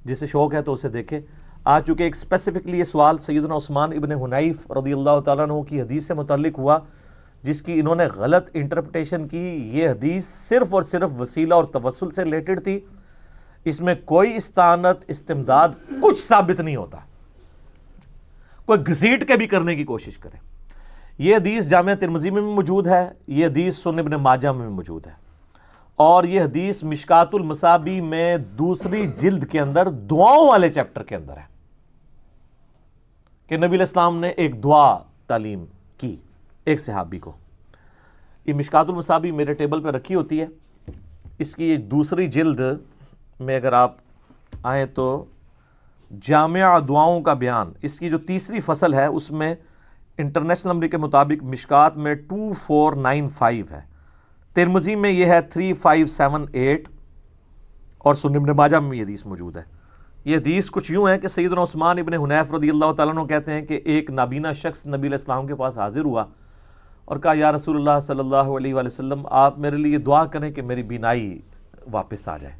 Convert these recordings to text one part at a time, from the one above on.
جسے شوق ہے تو اسے دیکھے. آ چکے ایک اسپیسیفکلی یہ سوال سیدنا عثمان ابن حنیف رضی اللہ تعالیٰ عنہ کی حدیث سے متعلق ہوا جس کی انہوں نے غلط انٹرپریٹیشن کی. یہ حدیث صرف اور صرف وسیلہ اور توسل سے ریلیٹڈ تھی. اس میں کوئی استعانت استمداد کچھ ثابت نہیں ہوتا. کوئی گھسیٹ کے بھی کرنے کی کوشش کرے. یہ حدیث جامعہ ترمذی میں بھی موجود ہے, یہ حدیث سنن ابن ماجہ میں بھی موجود ہے, اور یہ حدیث مشکات المصابیح میں دوسری جلد کے اندر دعاؤں والے چیپٹر کے اندر ہے کہ نبی علیہ السلام نے ایک دعا تعلیم کی ایک صحابی کو. یہ مشکات المصابیح میرے ٹیبل پہ رکھی ہوتی ہے. اس کی دوسری جلد میں اگر آپ آئیں تو جامع دعاؤں کا بیان, اس کی جو تیسری فصل ہے اس میں انٹرنیشنل نمبر کے مطابق مشکات میں 2495 ہے, ترمذی میں یہ ہے 3578, اور سنن ابن ماجہ میں یہ حدیث موجود ہے. یہ حدیث کچھ یوں ہے کہ سیدنا عثمان ابن حنیف رضی اللہ تعالیٰ عنہ کہتے ہیں کہ ایک نابینا شخص نبی علیہ السلام کے پاس حاضر ہوا اور کہا یا رسول اللہ صلی اللہ علیہ وآلہ وسلم آپ میرے لیے دعا کریں کہ میری بینائی واپس آ جائے.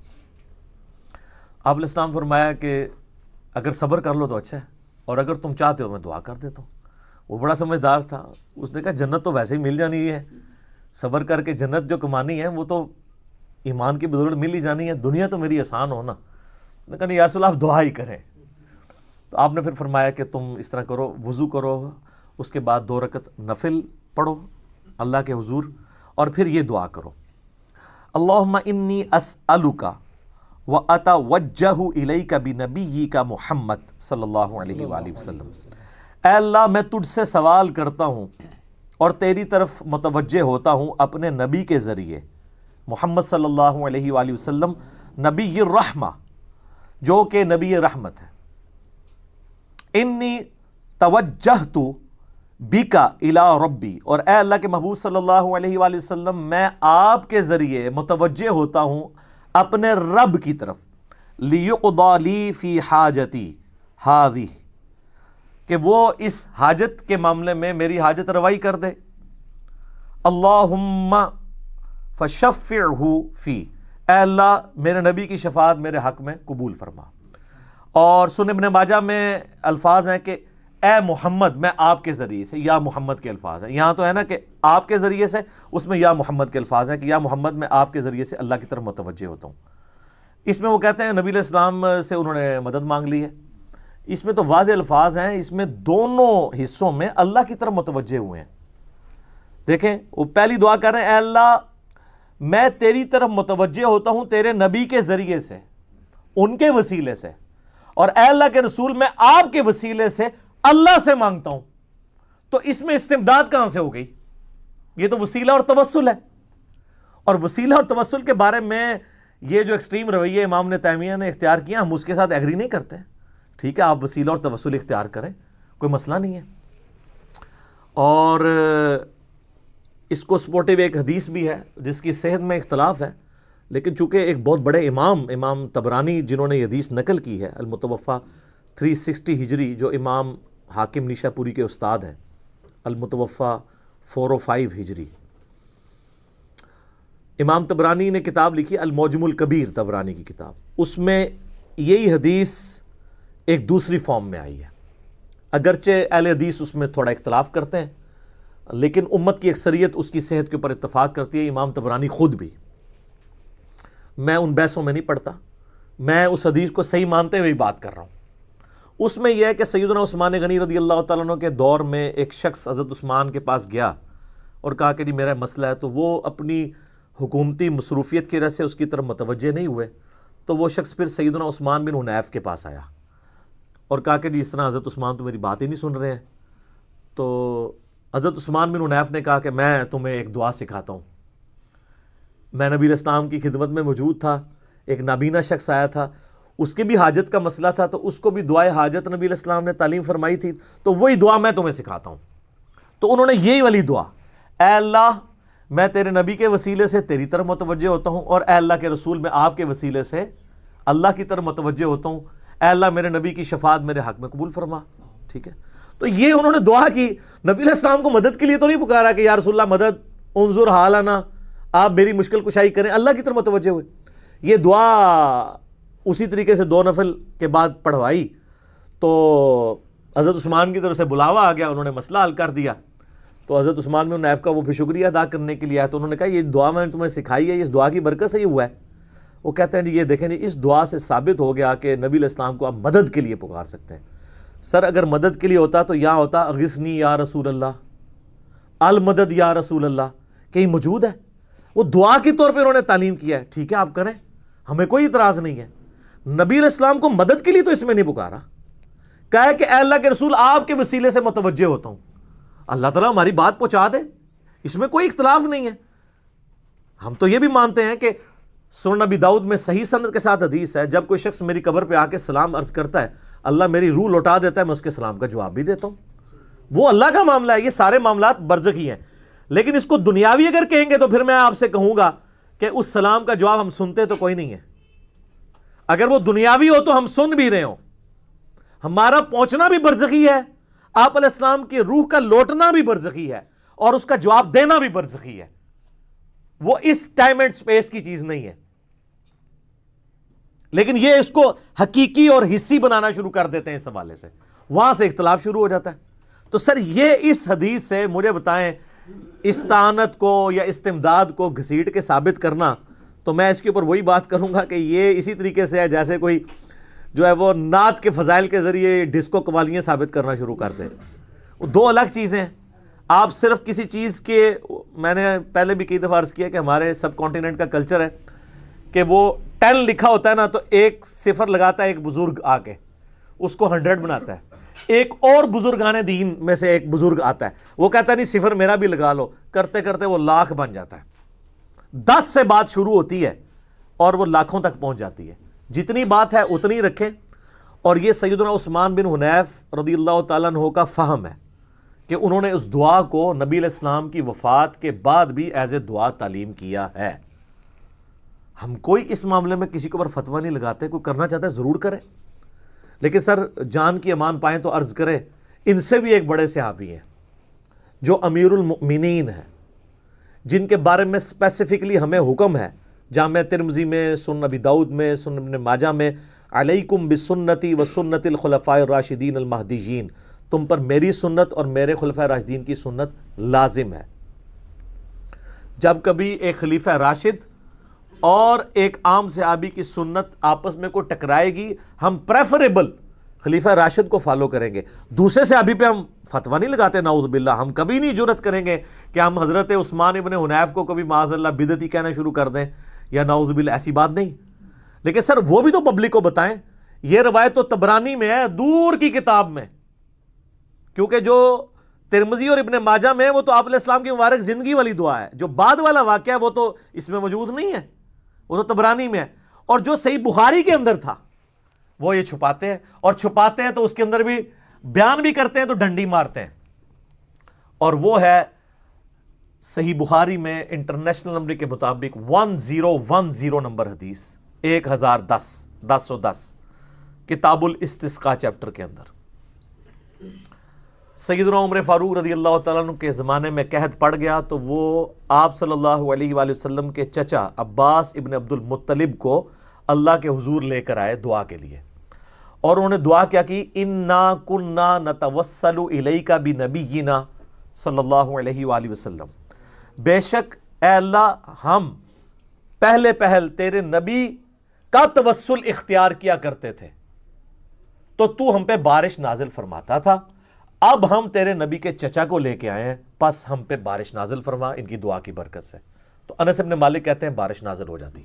آپ علیہ السلام فرمایا کہ اگر صبر کر لو تو اچھا ہے, اور اگر تم چاہتے ہو میں دعا کر دیتا ہوں. وہ بڑا سمجھدار تھا, اس نے کہا جنت تو ویسے ہی مل جانی ہے, صبر کر کے جنت جو کمانی ہے وہ تو ایمان کی بدولت مل ہی جانی ہے, دنیا تو میری آسان ہونا. نے کہا نہیں یا رسول اللہ آپ دعا ہی کریں. تو آپ نے پھر فرمایا کہ تم اس طرح کرو, وضو کرو, اس کے بعد 2 رکعت نفل پڑھو اللہ کے حضور, اور پھر یہ دعا کرو اللہم انی اسألک واتوجہ الیک بنبیک محمد صلی اللہ علیہ وآلہ وسلم. اے اللہ میں تجھ سے سوال کرتا ہوں اور تیری طرف متوجہ ہوتا ہوں اپنے نبی کے ذریعے محمد صلی اللہ علیہ وآلہ وسلم, نبی الرحمہ جو کہ نبی رحمت ہے. انی توجہت بکا الی ربی, اور اے اللہ کے محبوب صلی اللہ علیہ وآلہ وسلم میں آپ کے ذریعے متوجہ ہوتا ہوں اپنے رب کی طرف, لیقضی لی فی حاجتی ہذہ, کہ وہ اس حاجت کے معاملے میں میری حاجت روائی کر دے. اللہم فشفعہ فی, اے اللہ میرے نبی کی شفاعت میرے حق میں قبول فرما. اور سنن ابن ماجہ میں الفاظ ہیں کہ اے محمد میں آپ کے ذریعے سے, یا محمد کے الفاظ ہیں. یہاں تو ہے نا کہ آپ کے ذریعے سے, اس میں یا محمد کے الفاظ ہیں کہ یا محمد میں آپ کے ذریعے سے اللہ کی طرف متوجہ ہوتا ہوں. اس میں وہ کہتے ہیں نبی علیہ السلام سے انہوں نے مدد مانگ لی ہے. اس میں تو واضح الفاظ ہیں, اس میں دونوں حصوں میں اللہ کی طرف متوجہ ہوئے ہیں. دیکھیں وہ پہلی دعا کر رہے ہیں اے اللہ میں تیری طرف متوجہ ہوتا ہوں تیرے نبی کے ذریعے سے, ان کے وسیلے سے, اور اے اللہ کے رسول میں آپ کے وسیلے سے اللہ سے مانگتا ہوں. تو اس میں استمداد کہاں سے ہو گئی؟ یہ تو وسیلہ اور توسل ہے. اور وسیلہ اور توسل کے بارے میں یہ جو ایکسٹریم رویہ امام نے تیمیہ نے اختیار کیا, ہم اس کے ساتھ ایگری نہیں کرتے. ٹھیک ہے آپ وسیلہ اور توسل اختیار کریں, کوئی مسئلہ نہیں ہے. اور اس کو سپورٹیو ایک حدیث بھی ہے جس کی صحت میں اختلاف ہے, لیکن چونکہ ایک بہت بڑے امام طبرانی جنہوں نے یہ حدیث نقل کی ہے, المتوفا 360 ہجری, جو امام حاکم نیشا پوری کے استاد ہیں, المتوفا 405 ہجری. امام طبرانی نے کتاب لکھی المعجم الکبیر, طبرانی کی کتاب, اس میں یہی حدیث ایک دوسری فارم میں آئی ہے. اگرچہ اہل حدیث اس میں تھوڑا اختلاف کرتے ہیں, لیکن امت کی اکثریت اس کی صحت کے اوپر اتفاق کرتی ہے, امام طبرانی خود بھی. میں ان بحثوں میں نہیں پڑتا, میں اس حدیث کو صحیح مانتے ہوئے بات کر رہا ہوں. اس میں یہ ہے کہ سیدنا عثمان غنی رضی اللہ تعالیٰ عنہ کے دور میں ایک شخص حضرت عثمان کے پاس گیا اور کہا کہ جی میرا مسئلہ ہے, تو وہ اپنی حکومتی مصروفیت کی وجہ سے اس کی طرف متوجہ نہیں ہوئے. تو وہ شخص پھر سیدنا عثمان بن حنیف کے پاس آیا اور کہا کہ جی اس طرح حضرت عثمان تو میری بات ہی نہیں سن رہے ہیں. تو حضرت عثمان بن حنیف نے کہا کہ میں تمہیں ایک دعا سکھاتا ہوں. میں نبی علیہ السلام کی خدمت میں موجود تھا, ایک نابینا شخص آیا تھا, اس کی بھی حاجت کا مسئلہ تھا, تو اس کو بھی دعائے حاجت نبی علیہ السلام نے تعلیم فرمائی تھی, تو وہی دعا میں تمہیں سکھاتا ہوں. تو انہوں نے یہی والی دعا, اے اللہ میں تیرے نبی کے وسیلے سے تیری طرف متوجہ ہوتا ہوں, اور اے اللہ کے رسول میں آپ کے وسیلے سے اللہ کی طرف متوجہ ہوتا ہوں, اے اللہ میرے نبی کی شفاعت میرے حق میں قبول فرما. ٹھیک ہے, تو یہ انہوں نے دعا کی. نبی علیہ السلام کو مدد کے لیے تو نہیں پکارا کہ یا رسول اللہ مدد, انظر حالنا, آپ میری مشکل کشائی کریں, اللہ کی طرف متوجہ ہوئے. یہ دعا اسی طریقے سے 2 نفل کے بعد پڑھوائی تو حضرت عثمان کی طرف سے بلاوا آ گیا, انہوں نے مسئلہ حل کر دیا. تو حضرت عثمان بن حنیف کا وہ پھر شکریہ ادا کرنے کے لیے آیا, تو انہوں نے کہا یہ دعا میں نے تمہیں سکھائی ہے, اس دعا کی برکت سے یہ ہوا ہے. وہ کہتے ہیں جی یہ دیکھیں جی, اس دعا سے ثابت ہو گیا کہ نبی علیہ السلام کو آپ مدد کے لیے پکار سکتے ہیں. سر اگر مدد کے لیے ہوتا تو یہاں ہوتا اغثنی یا رسول اللہ, المدد یا رسول اللہ, کہ یہ موجود ہے. وہ دعا کے طور پہ انہوں نے تعلیم کیا ہے, ٹھیک ہے آپ کریں, ہمیں کوئی اعتراض نہیں ہے. نبی علیہ السلام کو مدد کے لیے تو اس میں نہیں پکارا, کہا ہے کہ اے اللہ کے رسول آپ کے وسیلے سے متوجہ ہوتا ہوں, اللہ تعالیٰ ہماری بات پہنچا دے, اس میں کوئی اختلاف نہیں ہے. ہم تو یہ بھی مانتے ہیں کہ سنن نبی داؤد میں صحیح سند کے ساتھ حدیث ہے, جب کوئی شخص میری قبر پہ آ کے سلام عرض کرتا ہے, اللہ میری روح لوٹا دیتا ہے, میں اس کے سلام کا جواب بھی دیتا ہوں. وہ اللہ کا معاملہ ہے, یہ سارے معاملات برزخی ہیں. لیکن اس کو دنیاوی اگر کہیں گے تو پھر میں آپ سے کہوں گا کہ اس سلام کا جواب ہم سنتے تو کوئی نہیں ہے. اگر وہ دنیاوی ہو تو ہم سن بھی رہے ہوں, ہمارا پہنچنا بھی برزخی ہے, آپ علیہ السلام کی روح کا لوٹنا بھی برزخی ہے, اور اس کا جواب دینا بھی برزخی ہے. وہ اس ٹائم اینڈ سپیس کی چیز نہیں ہے. لیکن یہ اس کو حقیقی اور حصی بنانا شروع کر دیتے ہیں, اس حوالے سے وہاں سے اختلاف شروع ہو جاتا ہے. تو سر یہ اس حدیث سے مجھے بتائیں استعانت کو یا استمداد کو گھسیٹ کے ثابت کرنا, تو میں اس کے اوپر وہی بات کروں گا کہ یہ اسی طریقے سے ہے جیسے کوئی جو ہے وہ نعت کے فضائل کے ذریعے ڈسکو قوالیاں ثابت کرنا شروع کر دے. وہ دو الگ چیزیں ہیں. آپ صرف کسی چیز کے, میں نے پہلے بھی کئی دفعہ عرض کیا کہ ہمارے سب کانٹیننٹ کا کلچر ہے کہ وہ 10 لکھا ہوتا ہے نا, تو ایک صفر لگاتا ہے ایک بزرگ آ کے, اس کو 100 بناتا ہے. ایک اور بزرگان دین میں سے ایک بزرگ آتا ہے, وہ کہتا ہے نہیں صفر میرا بھی لگا لو, کرتے کرتے وہ لاکھ بن جاتا ہے. 10 سے بات شروع ہوتی ہے اور وہ لاکھوں تک پہنچ جاتی ہے. جتنی بات ہے اتنی رکھیں. اور یہ سیدنا عثمان بن حنیف رضی اللہ تعالیٰ عنہ کا فہم ہے کہ انہوں نے اس دعا کو نبی علیہ السلام کی وفات کے بعد بھی ایز اے دعا تعلیم کیا ہے. ہم کوئی اس معاملے میں کسی کے اوپر فتویٰ نہیں لگاتے, کوئی کرنا چاہتا ہے ضرور کرے, لیکن سر جان کی امان پائیں تو عرض کرے ان سے بھی ایک بڑے صحابی ہیں جو امیر المؤمنین ہیں, جن کے بارے میں اسپیسیفکلی ہمیں حکم ہے جامع ترمذی میں, سنن ابی داؤد میں, سنن ابن ماجہ میں, علیکم بسنتی و سنت الخلفاء الراشدین المہدیین, تم پر میری سنت اور میرے خلفاء راشدین کی سنت لازم ہے. جب کبھی ایک خلیفہ راشد اور ایک عام صحابی کی سنت آپس میں کو ٹکرائے گی, ہم پریفریبل خلیفہ راشد کو فالو کریں گے, دوسرے صحابی پہ ہم فتویٰ نہیں لگاتے. نعوذ باللہ, ہم کبھی نہیں جرت کریں گے کہ ہم حضرت عثمان ابن حنیف کو کبھی معاذ اللہ بدعتی کہنا شروع کر دیں یا نعوذ باللہ, ایسی بات نہیں. لیکن سر وہ بھی تو پبلک کو بتائیں. یہ روایت تو طبرانی میں ہے, دور کی کتاب میں, کیونکہ جو ترمذی اور ابن ماجہ میں وہ تو آپ علیہ السلام کی مبارک زندگی والی دعا ہے. جو بعد والا واقعہ ہے وہ تو اس میں موجود نہیں ہے, وہ تو طبرانی میں ہے. اور جو صحیح بخاری کے اندر تھا وہ یہ چھپاتے ہیں, اور چھپاتے ہیں تو اس کے اندر بھی بیان بھی کرتے ہیں تو ڈنڈی مارتے ہیں. اور وہ ہے صحیح بخاری میں انٹرنیشنل نمبر کے مطابق 1010 نمبر حدیث, 1010 کتاب الاستسقاء چیپٹر کے اندر. سیدنا عمر فاروق رضی اللہ تعالیٰ عنہ کے زمانے میں قحط پڑ گیا تو وہ آپ صلی اللہ علیہ وآلہ وسلم کے چچا عباس ابن عبد المطلب کو اللہ کے حضور لے کر آئے دعا کے لیے, اور انہوں نے دعا کیا کہ انا کنا نتوسل الیک بنبینا صلی اللہ علیہ وآلہ وسلم, بے شک اے اللہ ہم پہل تیرے نبی کا توسل اختیار کیا کرتے تھے تو تو ہم پہ بارش نازل فرماتا تھا, اب ہم تیرے نبی کے چچا کو لے کے آئے ہیں, پس ہم پہ بارش نازل فرما ان کی دعا کی برکت سے. تو انس بن مالک کہتے ہیں بارش نازل ہو جاتی.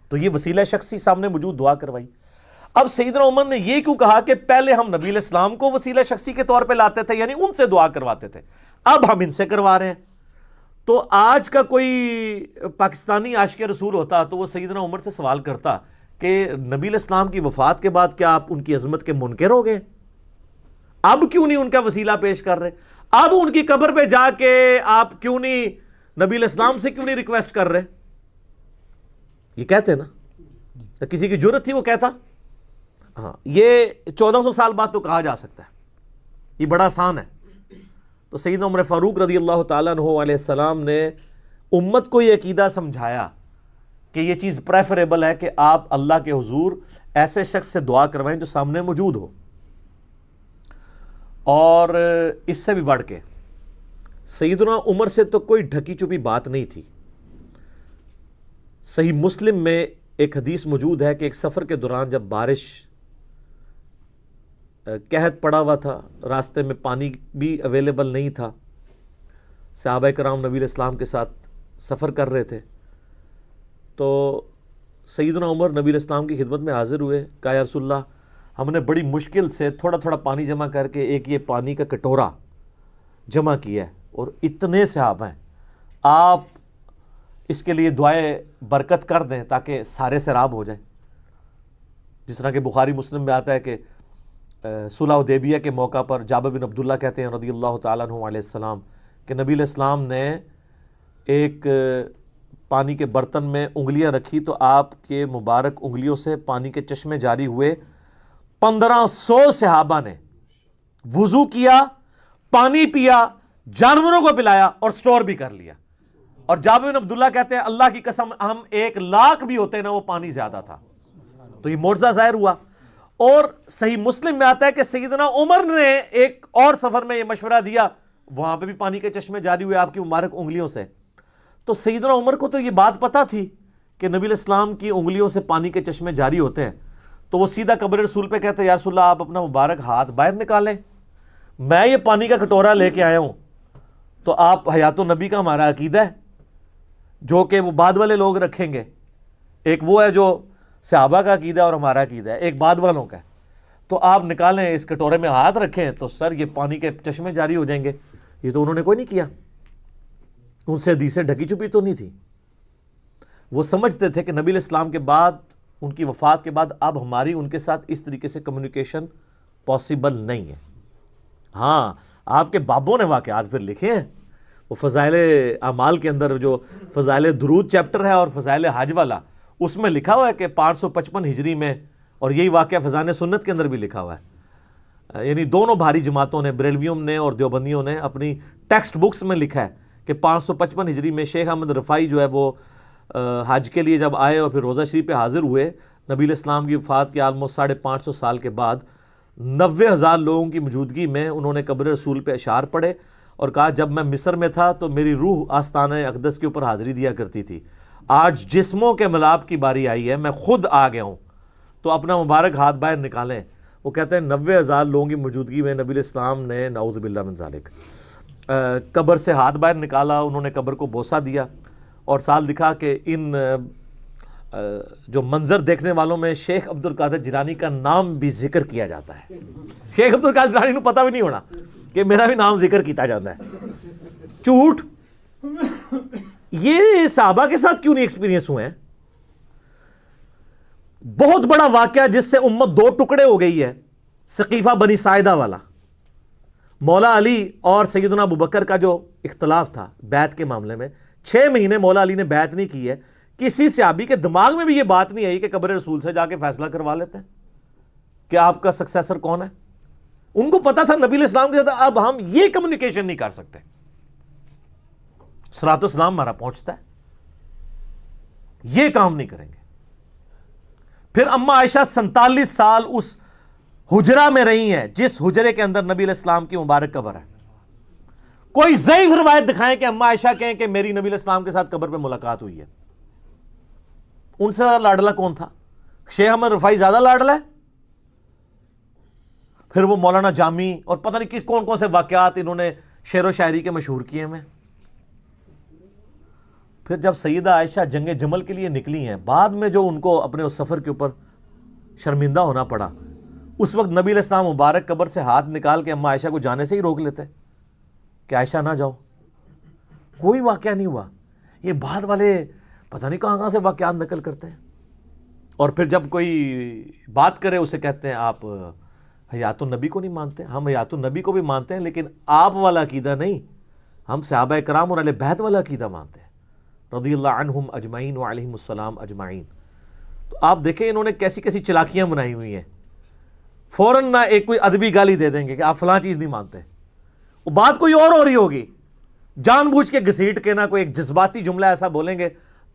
تو یہ وسیلہ شخصی سامنے موجود دعا کروائی. اب سیدنا عمر نے یہ کیوں کہا کہ پہلے ہم نبی علیہ السلام کو وسیلہ شخصی کے طور پہ لاتے تھے, یعنی ان سے دعا کرواتے تھے, اب ہم ان سے کروا رہے ہیں. تو آج کا کوئی پاکستانی عاشق رسول ہوتا تو وہ سیدنا عمر سے سوال کرتا کہ نبی علیہ السلام کی وفات کے بعد کیا آپ ان کی عظمت کے منکر ہو گئے, اب کیوں نہیں ان کا وسیلہ پیش کر رہے, اب ان کی قبر پہ جا کے آپ کیوں نہیں نبی علیہ السلام سے کیوں نہیں ریکویسٹ کر رہے. یہ کہتے ہیں نا, کسی کی جرت تھی وہ کہتا. ہاں, یہ 1400 سال بعد تو کہا جا سکتا ہے, یہ بڑا آسان ہے. تو سیدنا عمر فاروق رضی اللہ تعالیٰ عنہ علیہ السلام نے امت کو یہ عقیدہ سمجھایا کہ یہ چیز پریفریبل ہے کہ آپ اللہ کے حضور ایسے شخص سے دعا کروائیں جو سامنے موجود ہو. اور اس سے بھی بڑھ کے سیدنا عمر سے تو کوئی ڈھکی چھپی بات نہیں تھی. صحیح مسلم میں ایک حدیث موجود ہے کہ ایک سفر کے دوران جب بارش قحط پڑا ہوا تھا, راستے میں پانی بھی اویلیبل نہیں تھا, صحابہ کرام نبی علیہ السلام کے ساتھ سفر کر رہے تھے, تو سیدنا عمر نبی علیہ السلام کی خدمت میں حاضر ہوئے. کہا یا رسول اللہ, ہم نے بڑی مشکل سے تھوڑا تھوڑا پانی جمع کر کے ایک یہ پانی کا کٹورا جمع کیا ہے, اور اتنے صحابہ ہیں, آپ اس کے لیے دعائے برکت کر دیں تاکہ سارے سیراب ہو جائیں. جس طرح کہ بخاری مسلم میں آتا ہے کہ صلح حدیبیہ کے موقع پر جابر بن عبداللہ کہتے ہیں رضی اللہ تعالیٰ عنہ علیہ السلام کہ نبی علیہ السلام نے ایک پانی کے برتن میں انگلیاں رکھی تو آپ کے مبارک انگلیوں سے پانی کے چشمے جاری ہوئے. 1500 صحابہ نے وضو کیا, پانی پیا, جانوروں کو پلایا اور سٹور بھی کر لیا. اور جابر بن عبداللہ کہتے ہیں اللہ کی قسم ہم 1,00,000 بھی ہوتے نا وہ پانی زیادہ تھا. تو یہ معجزہ ظاہر ہوا. اور صحیح مسلم میں آتا ہے کہ سیدنا عمر نے ایک اور سفر میں یہ مشورہ دیا, وہاں پہ بھی پانی کے چشمے جاری ہوئے آپ کی مبارک انگلیوں سے. تو سیدنا عمر کو تو یہ بات پتا تھی کہ نبی علیہ السلام کی انگلیوں سے پانی کے چشمے جاری ہوتے ہیں, تو وہ سیدھا قبر رسول پہ کہتے ہیں یا رسول اللہ آپ اپنا مبارک ہاتھ باہر نکالیں, میں یہ پانی کا کٹورا لے کے آیا ہوں. تو آپ حیات النبی کا ہمارا عقیدہ ہے جو کہ وہ بعد والے لوگ رکھیں گے, ایک وہ ہے جو صحابہ کا عقیدہ اور ہمارا عقیدہ ہے, ایک بعد والوں کا ہے. تو آپ نکالیں, اس کٹورے میں ہاتھ رکھیں تو سر یہ پانی کے چشمے جاری ہو جائیں گے. یہ تو انہوں نے کوئی نہیں کیا, ان سے حدیثیں ڈھکی چھپی تو نہیں تھی. وہ سمجھتے تھے کہ نبی علیہ السلام کے بعد, ان کی وفات کے بعد اب ہماری ان کے ساتھ اس طریقے سے کمیونیکیشن پاسبل نہیں ہے. ہاں آپ کے بابوں نے واقعات پھر لکھے ہیں, وہ فضائل اعمال کے اندر جو فضائل درود چیپٹر ہے اور فضائل حج والا, اس میں لکھا ہوا ہے کہ 555 ہجری میں, اور یہی واقعہ فضائل سنت کے اندر بھی لکھا ہوا ہے, یعنی دونوں بھاری جماعتوں نے, بریلویوں نے اور دیوبندیوں نے اپنی ٹیکسٹ بکس میں لکھا ہے کہ 555 ہجری میں شیخ احمد رفاعی جو ہے وہ حج کے لیے جب آئے اور پھر روزہ شریف پہ حاضر ہوئے, نبی علیہ السلام کی وفات کے آلموسٹ 550 سال کے بعد 90,000 لوگوں کی موجودگی میں انہوں نے قبر رسول پہ اشعار پڑھے اور کہا جب میں مصر میں تھا تو میری روح آستانہ اقدس کے اوپر حاضری دیا کرتی تھی, آج جسموں کے ملاپ کی باری آئی ہے, میں خود آ گیا ہوں, تو اپنا مبارک ہاتھ باہر نکالیں. وہ کہتے ہیں 90,000 لوگوں کی موجودگی میں نبی علیہ السلام نے نعوذ باللہ من ذالک قبر سے ہاتھ باہر نکالا, انہوں نے قبر کو بوسہ دیا اور ساتھ دکھا کہ ان جو منظر دیکھنے والوں میں شیخ عبد القادر جیلانی کا نام بھی ذکر کیا جاتا ہے. شیخ عبد القادر جیلانی کو پتہ بھی نہیں ہونا کہ میرا بھی نام ذکر کیتا جاتا ہے. جھوٹ. یہ صحابہ کے ساتھ کیوں نہیں ایکسپیرینس ہوئے ہیں؟ بہت بڑا واقعہ جس سے امت دو ٹکڑے ہو گئی ہے, سقیفہ بنی ساعدہ والا. مولا علی اور سیدنا ابوبکر کا جو اختلاف تھا بیعت کے معاملے میں, 6 مہینے مولا علی نے بیعت نہیں کی ہے. کسی صحابی کے دماغ میں بھی یہ بات نہیں آئی کہ قبر رسول سے جا کے فیصلہ کروا لیتے ہیں کہ آپ کا سکسیسر کون ہے. ان کو پتا تھا نبی علیہ السلام کے ساتھ اب ہم یہ کمیونیکیشن نہیں کر سکتے, صلاۃ و سلام ہمارا پہنچتا ہے, یہ کام نہیں کریں گے. پھر اما عائشہ 47 سال اس حجرہ میں رہی ہیں جس حجرے کے اندر نبی علیہ السلام کی مبارک قبر ہے. کوئی ضعیف روایت دکھائیں کہ اما عائشہ کہیں کہ میری نبی علیہ السلام کے ساتھ قبر پہ ملاقات ہوئی ہے. ان سے زیادہ لاڈلا کون تھا؟ شیخ احمد رفاعی زیادہ لاڈلا ہے. پھر وہ مولانا جامی اور پتہ نہیں کون کون سے واقعات انہوں نے شعر و شاعری کے مشہور کیے ہیں. پھر جب سیدہ عائشہ جنگ جمل کے لیے نکلی ہیں, بعد میں جو ان کو اپنے اس سفر کے اوپر شرمندہ ہونا پڑا, اس وقت نبی علیہ السلام مبارک قبر سے ہاتھ نکال کے اما عائشہ کو جانے سے ہی روک لیتے کہ عائشہ نہ جاؤ. کوئی واقعہ نہیں ہوا. یہ بعد والے پتہ نہیں کہاں سے واقعات نقل کرتے ہیں, اور پھر جب کوئی بات کرے اسے کہتے ہیں آپ حیات النبی کو نہیں مانتے. ہم حیات النبی کو بھی مانتے ہیں لیکن آپ والا عقیدہ نہیں, ہم صحابہ کرام اور اہل بیت والا عقیدہ مانتے ہیں رضی اللہ عنہم اجمعین وعلیہم السلام اجمعین. تو آپ دیکھیں انہوں نے کیسی کیسی چلاکیاں بنائی ہوئی ہیں. فوراً نہ ایک کوئی ادبی گالی دے دیں گے کہ آپ فلاں چیز نہیں مانتے, وہ بات کوئی اور ہو رہی ہوگی, جان بوجھ کے گھسیٹ کے نہ کوئی ایک جذباتی جملہ ایسا بولیں گے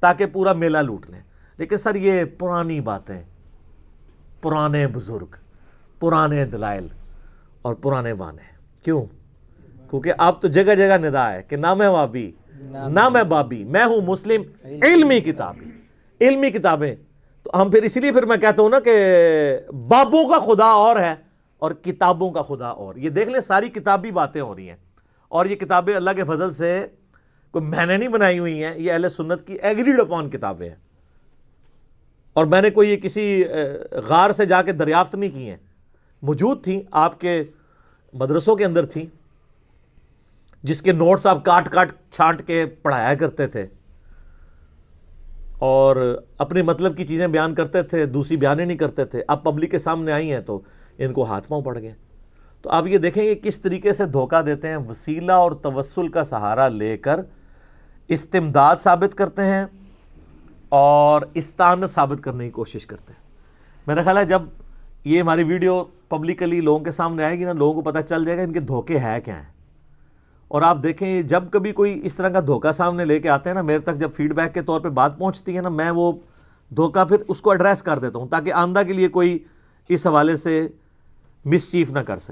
تاکہ پورا میلہ لوٹ لیں. لیکن سر یہ پرانی باتیں، پرانے بزرگ، پرانے دلائل اور پرانے بانے. کیوں؟ کیونکہ اب تو جگہ جگہ ندا ہے کہ نہ میں وابی نہ میں بابی، میں ہوں مسلم علمی کتابی. علمی کتابیں تو ہم پھر اسی لیے پھر میں کہتا ہوں نا کہ بابوں کا خدا اور ہے اور کتابوں کا خدا اور. یہ دیکھ لیں ساری کتابی باتیں ہو رہی ہیں، اور یہ کتابیں اللہ کے فضل سے کوئی میں نے نہیں بنائی ہوئی ہیں، یہ اہل سنت کی ایگریڈ اپون کتابیں ہیں، اور میں نے کوئی یہ کسی غار سے جا کے دریافت نہیں کی ہیں. موجود تھیں آپ کے مدرسوں کے اندر تھیں، جس کے نوٹس آپ کاٹ کاٹ چھانٹ کے پڑھایا کرتے تھے اور اپنے مطلب کی چیزیں بیان کرتے تھے، دوسری بیانیں نہیں کرتے تھے. اب پبلک کے سامنے آئی ہیں تو ان کو ہاتھ پاؤں پڑ گئے. تو آپ یہ دیکھیں کہ کس طریقے سے دھوکہ دیتے ہیں، وسیلہ اور توسل کا سہارا لے کر استمداد ثابت کرتے ہیں اور استعانت ثابت کرنے کی کوشش کرتے ہیں. میرا خیال ہے جب یہ ہماری ویڈیو پبلکلی لوگوں کے سامنے آئے گی نا، لوگوں کو پتہ چل جائے گا ان کے دھوکے ہے کیا ہیں. اور آپ دیکھیں جب کبھی کوئی اس طرح کا دھوکہ سامنے لے کے آتے ہیں نا، میرے تک جب فیڈ بیک کے طور پہ بات پہنچتی ہے نا، میں وہ دھوکہ پھر اس کو ایڈریس کر دیتا ہوں تاکہ آئندہ کے لیے کوئی اس حوالے سے مس چیف نہ کر سکے.